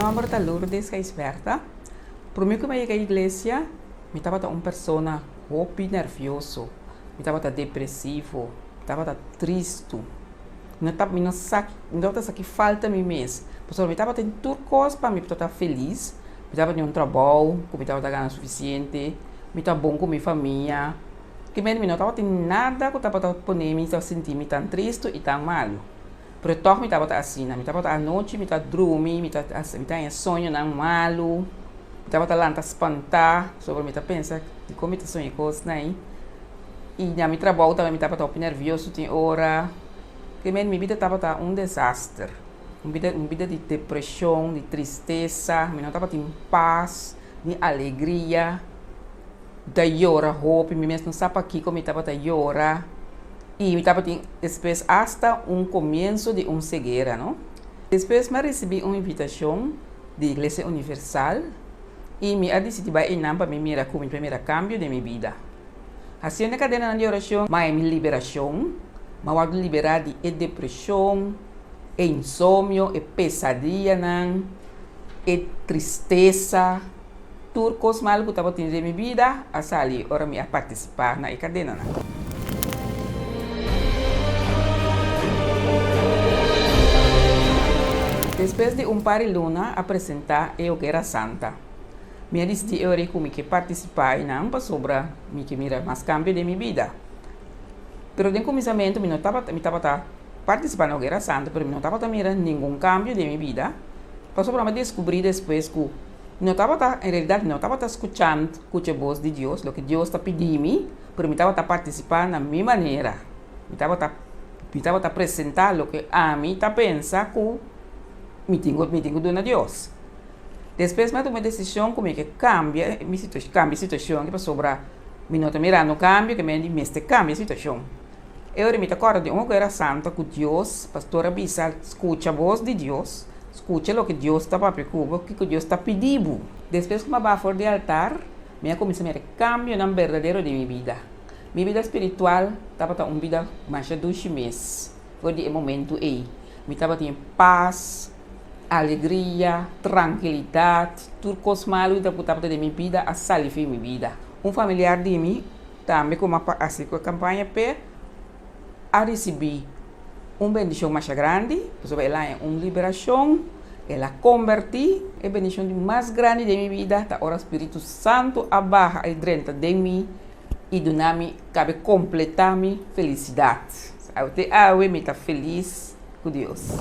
nome é Lourdes Gaisberta. Para mim, como eu cheguei à igreja, eu estava uma pessoa muito nerviosa, eu estava depressivo, eu estava triste. Eu estava aqui falta de mim mesmo. Eu estava tendo tudo coisa para mim estar feliz. Eu estava em um trabalho, eu estava ganhando o suficiente, eu estava bom com minha família. Que mesmo não estava tendo nada que eu estava pondo, me sentindo tão triste e tão mal. Pero toch me estava assim, me estava à noite, me estava dormindo, me estava em sonho não malo, me estava lá a espantar sobre me estava pensando de como eu sonhei coisas, né? E na meu trabalho também me estava nervioso, tinha hora, que minha vida estava desastre, uma vida de depressão, de tristeza, me não estava em paz, de alegria, da llora, roupa, me mesmo não sabe aqui como eu estava llora. E estava depois hasta começo de cegueira, não? Depois me recebi uma invitação da Igreja Universal e me decidi ir para minha como primeiro cambio de minha vida. Assim, na cadeia de oração, mas minha liberação, mas eu liberar de depressão, insônia, pesadelo, tristeza, tudo coisas mal que estava tendo em minha vida, a sair, ora me participar na cadeia. Depois de par de luna apresentar eu que era santa, me decidi eu como que participar e não para sobra me que mira mais cambio de minha vida. Pero no começamento me não estava participando eu que era santa, pero não estava mirando nenhum cambio de minha vida. Para sobra me descobri depois que não estava em realidade não estava escutando a voz de Deus, o que Deus está pedindo, pero me estava participando da minha maneira. Me estava apresentando o que a mim está pensando me tenho dona Deus. Depois me tomei a decisão como que cambia a situação que para sobrar me não mirando cambio que me cambia a situação. Eu me acordo de uma que era santa com Deus, pastora Bisa, escuta a voz de Deus, escuta o que Deus está para o que Deus está pedindo. Depois que me vá fora do altar, me comecei a cambio na verdadeiro de minha vida. Minha vida espiritual estava uma vida mais de 2 meses. Foi o momento aí, me estava em paz, alegria, tranquilidade, tudo coisa malo da puta de minha vida, a sair de minha vida. Familiar de mim, também como assim com a campanha P, a receber bendição mais grande, porque ela é uma liberação, ela converti, a bendição mais grande de minha vida, da hora Espírito Santo abarra e dentro de mim e do nome cabe completar minha felicidade. Eu me estou feliz com Deus.